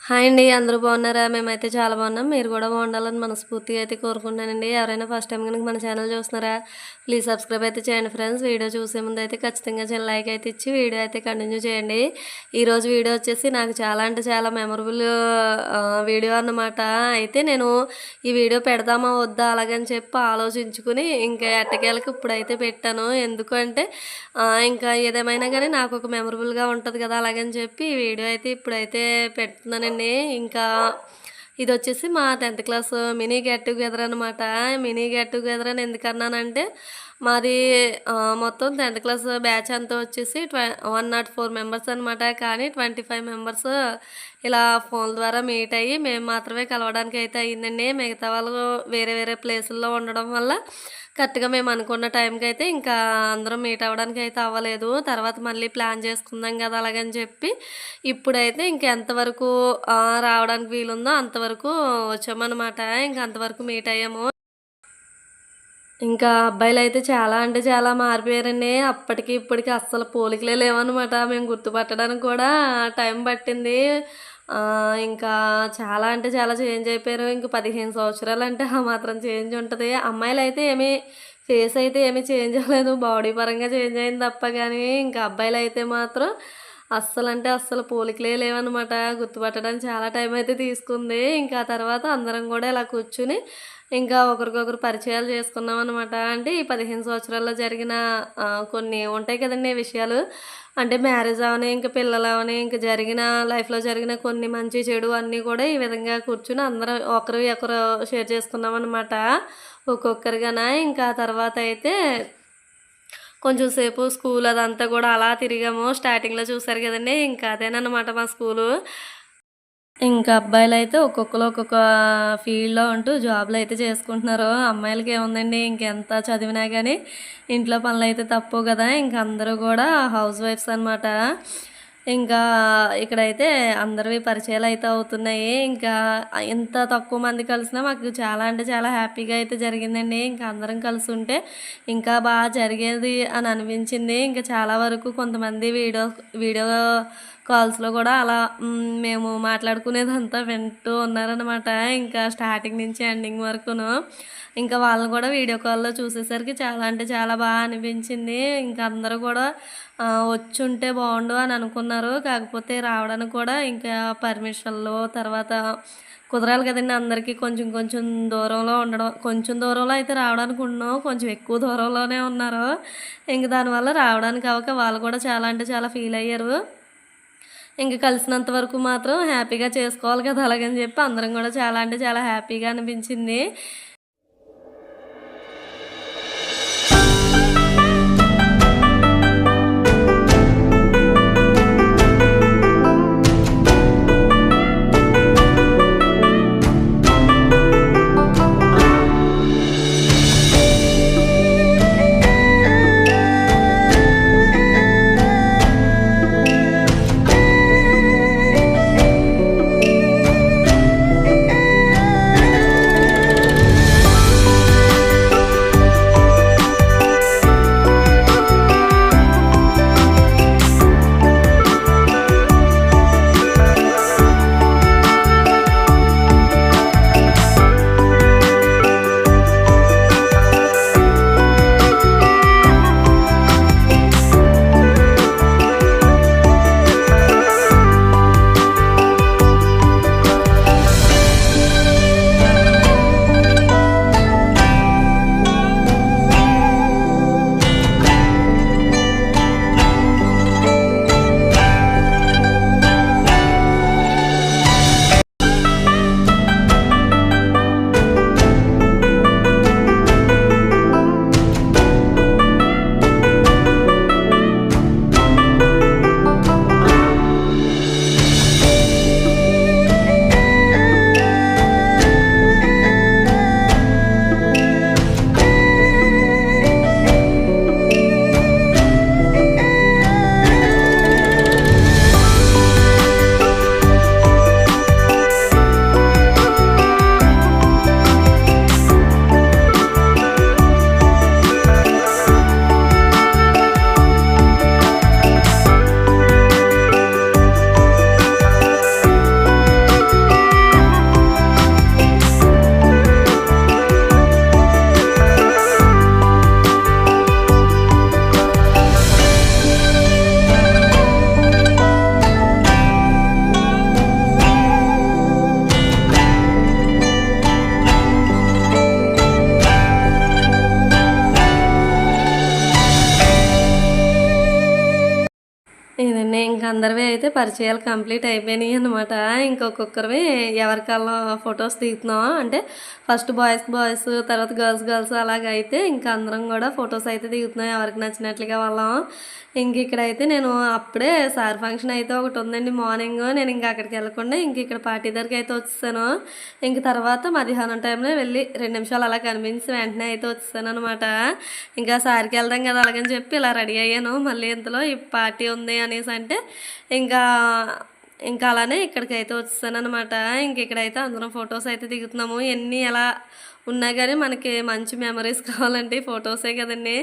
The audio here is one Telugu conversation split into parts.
హాయ్ అండి. అందరూ బాగున్నారా? మేమైతే చాలా బాగున్నాం. మీరు కూడా బాగుండాలని మనస్ఫూర్తిగా అయితే కోరుకుంటున్నానండి. ఎవరైనా ఫస్ట్ టైం కనుక మన ఛానల్ చూస్తున్నారా? ప్లీజ్ సబ్స్క్రైబ్ అయితే చేయండి ఫ్రెండ్స్. వీడియో చూసే ముందు అయితే ఖచ్చితంగా చిన్న లైక్ అయితే ఇచ్చి వీడియో అయితే కంటిన్యూ చేయండి. ఈరోజు వీడియో వచ్చేసి నాకు చాలా అంటే చాలా మెమరబుల్ వీడియో అన్నమాట. అయితే నేను ఈ వీడియో పెడదామా వద్దా అలాగని చెప్పి ఆలోచించుకుని ఇంకా ఎట్టకేలకు ఇప్పుడైతే పెట్టాను. ఎందుకంటే ఇంకా ఏదేమైనా కానీ నాకు ఒక మెమరబుల్గా ఉంటుంది కదా, అలాగని చెప్పి ఈ వీడియో అయితే ఇప్పుడైతే పెడుతున్నానండి. ఇంకా ఇది వచ్చేసి మా 10th class mini get together అనమాట. మినీ గెట్ టుగెదర్ అని ఎందుకన్నానంటే మాది మొత్తం 10th క్లాస్ బ్యాచ్ అంతా వచ్చేసి 104 మెంబర్స్ అనమాట. కానీ 25 మెంబర్స్ ఇలా ఫోన్ ద్వారా మీట్ అయ్యి మేము మాత్రమే కలవడానికి అయితే అయ్యిందండి. మిగతా వాళ్ళు వేరే వేరే ప్లేసుల్లో ఉండడం వల్ల కరెక్ట్గా మేము అనుకున్న టైంకి అయితే ఇంకా అందరం మీట్ అవ్వడానికి అయితే అవ్వలేదు. తర్వాత మళ్ళీ ప్లాన్ చేసుకుందాం కదా అలాగని చెప్పి ఇప్పుడైతే ఇంకెంతవరకు రావడానికి వీలుందో అంతవరకు వచ్చామన్నమాట. ఇంక అంతవరకు మీట్ అయ్యాము. ఇంకా అబ్బాయిలయితే చాలా అంటే చాలా మారిపోయారండి. అప్పటికి ఇప్పటికి అస్సలు పోలికలే లేవన్నమాట. మేము గుర్తుపట్టడానికి కూడా టైం పట్టింది. ఇంకా చాలా అంటే చాలా చేంజ్ అయిపోయారు. ఇంక 15 సంవత్సరాలంటే ఆ మాత్రం చేంజ్ ఉంటుంది. అమ్మాయిలయితే ఏమీ ఫేస్ అయితే ఏమీ చేంజ్ అవ్వలేదు. బాడీ పరంగా చేంజ్ అయింది తప్ప కానీ, ఇంకా అబ్బాయిలయితే మాత్రం అస్సలంటే అస్సలు పోలికలే లేవన్నమాట. గుర్తుపట్టడానికి చాలా టైం అయితే తీసుకుంది. ఇంకా ఆ తర్వాత అందరం కూడా ఇలా కూర్చుని ఇంకా ఒకరికొకరు పరిచయాలు చేసుకున్నామన్నమాట. అంటే ఈ 15 సంవత్సరాల్లో జరిగిన కొన్ని ఉంటాయి కదండీ విషయాలు. అంటే మ్యారేజ్ అవని, ఇంక పిల్లలు అవని, ఇంక జరిగిన లైఫ్‌లో జరిగిన కొన్ని మంచి, చెడు అన్నీ కూడా ఈ విధంగా కూర్చొని అందరం ఒకరివి ఒకరు షేర్ చేసుకున్నామన్నమాట. ఒక్కొక్కరిగాన ఇంకా తర్వాత అయితే కొంచెం సేపు స్కూల్ అదంతా కూడా అలా తిరిగాము. స్టార్టింగ్‌లో చూసారు కదండీ! ఇంకా అదేనన్నమాట మా స్కూలు. ఇంకా అబ్బాయిలైతే ఒక్కొక్కరు ఒక్కొక్క ఫీల్డ్‌లో ఉంటూ జాబ్‌లయితే చేసుకుంటున్నారు. అమ్మాయిలకి ఏముందండి ఇంకెంత చదివినా గానీ ఇంట్లో పనులైతే తప్పవు గదా! ఇంక అందరూ గూడా హౌస్ వైఫ్స్ అనమాట. ఇంకా ఇక్కడైతే అందరివి పరిచయాలయితే అవుతున్నాయి. ఇంకా ఎంత తక్కువ మంది కలిసినా మాకు చాలా అంటే చాలా హ్యాపీగా అయితే జరిగిందండి. ఇంకా అందరం కలిసుంటే ఇంకా జరిగేది అని అనిపించింది. ఇంకా చాలా వరకు కొంతమంది వీడియో వీడియో కాల్స్‌లో కూడా అలా మేము మాట్లాడుకునేదంతా వింటూ ఉన్నారనమాట. ఇంకా స్టార్టింగ్ నుంచి ఎండింగ్ వరకును. ఇంకా వాళ్ళని కూడా వీడియో కాల్‌లో చూసేసరికి చాలా అంటే చాలా అనిపించింది. ఇంకా అందరూ కూడా వచ్చుంటే బాగుండు అని అనుకున్నారు. కాకపోతే రావడానికి కూడా ఇంకా పర్మిషన్‌లు తర్వాత కుదరాలి కదండీ అందరికీ. కొంచెం కొంచెం దూరంలో ఉండడం, కొంచెం దూరంలో అయితే రావడానికి ఉన్నాం. కొంచెం ఎక్కువ దూరంలోనే ఉన్నారు. ఇంక దానివల్ల రావడానికి అవ్వక వాళ్ళు కూడా చాలా అంటే చాలా ఫీల్ అయ్యారు. ఇంక కలిసినంత వరకు మాత్రం హ్యాపీగా చేసుకోవాలి కదా, అలాగని చెప్పి అందరం కూడా చాలా అంటే చాలా హ్యాపీగా అనిపించింది. అందరివి అయితే పరిచయాలు కంప్లీట్ అయిపోయినాయి అనమాట. ఇంకొకరివి ఎవరికల్లా ఫొటోస్ దిగుతున్నాం. అంటే ఫస్ట్ బాయ్స్ తర్వాత గర్ల్స్ అలాగైతే ఇంకా అందరం కూడా ఫొటోస్ అయితే దిగుతున్నాం ఎవరికి నచ్చినట్లుగా వాళ్ళం. ఇక్కడైతే నేను అప్పుడే సార్ ఫంక్షన్ అయితే ఒకటి ఉందండి మార్నింగ్. నేను ఇంకా అక్కడికి వెళ్ళకుండా ఇక్కడ పార్టీ దగ్గరికి అయితే వచ్చేసాను. తర్వాత మధ్యాహ్నం టైంలో వెళ్ళి 2 నిమిషాలు అలా కనిపించి వెంటనే అయితే వచ్చేసాను అనమాట. ఇంకా సార్కి వెళ్దాం కదా అలాగని చెప్పి ఇలా రెడీ అయ్యాను. మళ్ళీ ఇంతలో ఈ పార్టీ ఉంది అనేసి అంటే ఇంకా అలానే ఇక్కడికైతే వచ్చేసాను అనమాట. ఇక్కడైతే అందరం ఫొటోస్ అయితే దిగుతున్నాము. ఎన్ని ఎలా ఉన్నా కానీ మనకి మంచి మెమరీస్ కావాలంటే ఫొటోసే కదండి.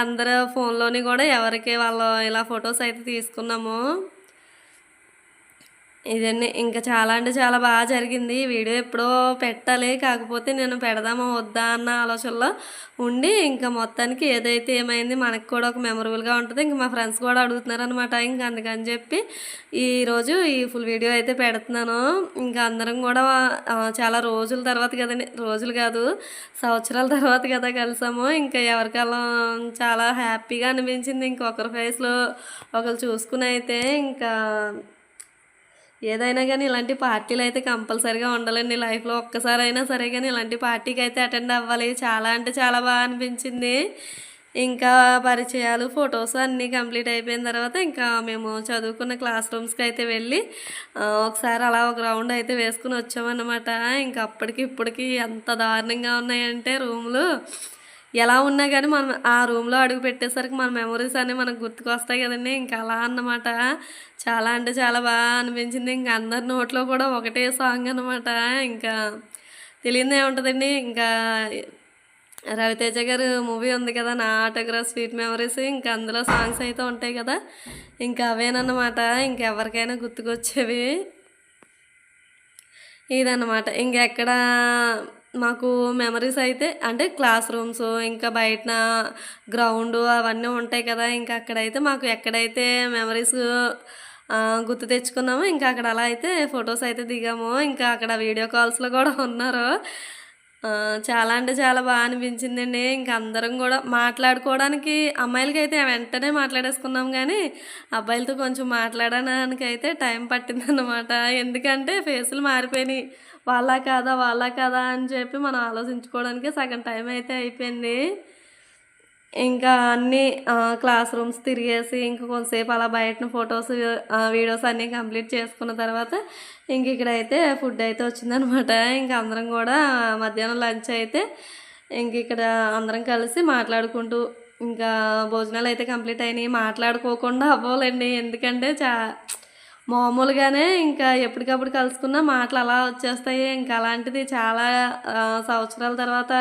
అందరూ ఫోన్లోని కూడా ఎవరికి వాళ్ళు ఇలా ఫొటోస్ అయితే తీసుకున్నాము. ఇదండి చాలా అంటే చాలా బాగా జరిగింది. ఈ వీడియో ఎప్పుడో పెట్టాలి, కాకపోతే నేను పెడదామా వద్దా అన్న ఆలోచనలో ఉండి మొత్తానికి ఏదైతే ఏమైంది మనకు కూడా ఒక మెమరబుల్గా ఉంటుంది. మా ఫ్రెండ్స్ కూడా అడుగుతున్నారు అనమాట. అందుకని చెప్పి ఈరోజు ఈ ఫుల్ వీడియో అయితే పెడుతున్నాను. అందరం కూడా చాలా రోజుల తర్వాత కదండి, రోజులు కాదు సంవత్సరాల తర్వాత కదా కలిసాము. ఎవరికల్లా చాలా హ్యాపీగా అనిపించింది. ఒకరి ఫేస్లో ఒకరు చూసుకుని అయితే ఏదైనా కానీ ఇలాంటి పార్టీలు అయితే కంపల్సరీగా ఉండాలండి లైఫ్లో. ఒక్కసారైనా సరే కానీ ఇలాంటి పార్టీకి అయితే అటెండ్ అవ్వాలి. చాలా అంటే చాలా బాగా అనిపించింది. పరిచయాలు ఫొటోస్ అన్నీ కంప్లీట్ అయిపోయిన తర్వాత మేము చదువుకున్న క్లాస్ రూమ్స్కి అయితే వెళ్ళి ఒకసారి అలా ఒక రౌండ్ అయితే వేసుకుని వచ్చామన్నమాట. అప్పటికి ఇప్పటికి ఎంత దారుణంగా ఉన్నాయంటే రూమ్లు. ఎలా ఉన్నా కానీ మనం ఆ రూమ్లో అడుగు పెట్టేసరికి మన మెమరీస్ అన్నీ మనకు గుర్తుకొస్తాయి కదండి. అలా అన్నమాట. చాలా అంటే చాలా బాగా అనిపించింది. అందరి నోట్లో కూడా ఒకటే సాంగ్ అనమాట. తెలియదే ఉంటుందండి. రవితేజ గారు మూవీ ఉంది కదా నా ఆటోగ్రాఫ్ స్వీట్ మెమరీస్. అందులో సాంగ్స్ అయితే ఉంటాయి కదా, అవేనన్నమాట. ఎవరికైనా గుర్తుకొచ్చేవి ఇదన్నమాట. ఎక్కడ మాకు మెమరీస్ అయితే అంటే క్లాస్ రూమ్స్ బయట గ్రౌండ్ అవన్నీ ఉంటాయి కదా. అక్కడైతే మాకు ఎక్కడైతే మెమరీస్ గుర్తు తెచ్చుకున్నాము అక్కడ అలా అయితే ఫొటోస్ అయితే దిగాము. అక్కడ వీడియో కాల్స్లో కూడా ఉన్నారు. చాలా అంటే చాలా బాగా అనిపించిందండి. అందరం కూడా మాట్లాడుకోవడానికి అమ్మాయిలకి అయితే వెంటనే మాట్లాడేసుకున్నాం, కానీ అబ్బాయిలతో కొంచెం మాట్లాడడానికి అయితే టైం పట్టిందన్నమాట. ఎందుకంటే ఫేసులు మారిపోయినాయి. వాళ్ళ కాదా అని చెప్పి మనం ఆలోచించుకోవడానికి సగం టైం అయితే అయిపోయింది. అన్నీ క్లాస్ రూమ్స్ తిరిగేసి కొంతసేపు అలా బయటన ఫొటోస్ వీడియోస్ అన్నీ కంప్లీట్ చేసుకున్న తర్వాత ఇక్కడైతే ఫుడ్ అయితే వచ్చిందనమాట. అందరం కూడా మధ్యాహ్నం లంచ్ అయితే ఇక్కడ అందరం కలిసి మాట్లాడుకుంటూ భోజనాలు అయితే కంప్లీట్ అయినాయి. మాట్లాడుకోకుండా అవ్వాలండి, ఎందుకంటే మామూలుగానే ఎప్పటికప్పుడు కలుసుకున్న మాటలు అలా వచ్చేస్తాయి. అలాంటిది చాలా సంవత్సరాల తర్వాత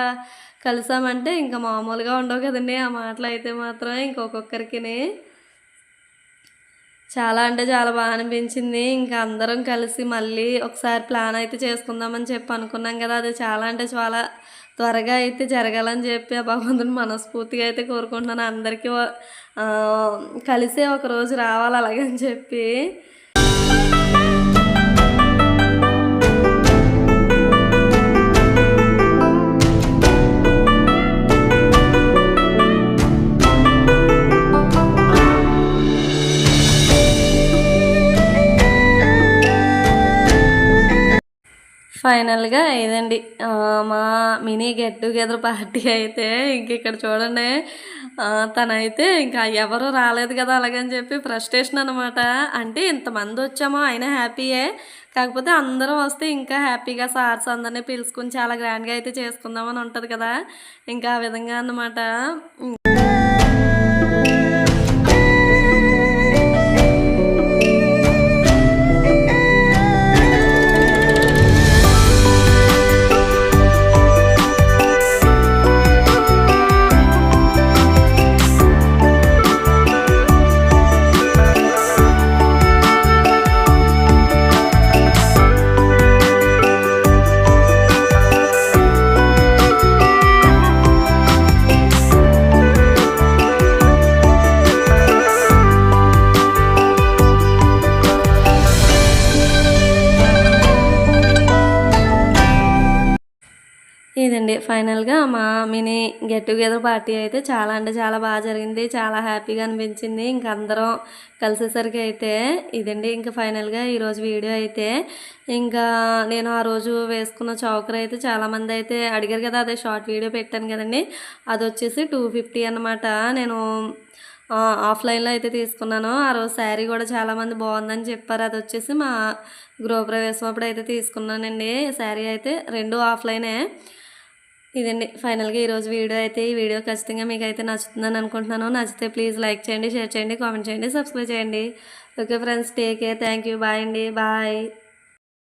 కలిసామంటే మామూలుగా ఉండవు కదండి ఆ మాటలు అయితే మాత్రం. ఒక్కొక్కరికి చాలా అంటే చాలా బాగా అనిపించింది. అందరం కలిసి మళ్ళీ ఒకసారి ప్లాన్ అయితే చేసుకుందామని చెప్పి అనుకున్నాం కదా. అది చాలా అంటే చాలా త్వరగా అయితే జరగాలని చెప్పి ఆ భగవంతుని మనస్ఫూర్తిగా అయితే కోరుకుంటున్నాను. అందరికీ కలిసే ఒకరోజు రావాలి అలాగని చెప్పి. ఫైనల్గా ఇదండి మా మినీ గెట్ టుగెదర్ పార్టీ అయితే. ఇక్కడ చూడండి తనైతే ఎవరు రాలేదు కదా అలాగని చెప్పి ఫ్రస్ట్రేషన్ అనమాట. అంటే ఇంతమంది వచ్చామో అయినా హ్యాపీయే, కాకపోతే అందరం వస్తే ఇంకా హ్యాపీగా సార్స్ అందరినీ పిలుచుకుని చాలా గ్రాండ్గా అయితే చేసుకుందామని ఉంటుంది కదా. ఆ విధంగా అన్నమాట. ఇదండి ఫైనల్‌గా మా మినీ గెట్ టుగెదర్ పార్టీ అయితే చాలా అంటే చాలా బాగా జరిగింది. చాలా హ్యాపీగా అనిపించింది. ఇంక అందరం కలిసేసరికి అయితే ఇదండి ఇంక ఫైనల్‌గా ఈరోజు వీడియో అయితే. ఇంకా నేను ఆ రోజు వేసుకున్న చౌకర్ అయితే చాలామంది అయితే అడిగారు కదా! అదే షార్ట్ వీడియో పెట్టాను కదండీ! అదొచ్చేసి 250 అనమాట. నేను ఆఫ్‌లైన్‌లో అయితే తీసుకున్నాను. ఆ రోజు శారీ కూడా చాలామంది బాగుందని చెప్పారు. అదొచ్చేసి మా గృహప్రవేశం అప్పుడు అయితే తీసుకున్నానండి. శారీ అయితే 2 ఆఫ్‌లైనే. ఇదండి ఫైనల్‌గా ఈరోజు వీడియో అయితే. ఈ వీడియో ఖచ్చితంగా మీకైతే నచ్చుతుందని అనుకుంటున్నాను. నచ్చితే ప్లీజ్ లైక్ చేయండి, షేర్ చేయండి, కామెంట్ చేయండి, సబ్స్క్రైబ్ చేయండి. Okay friends, take care. Thank you. Bye అండి. బాయ్.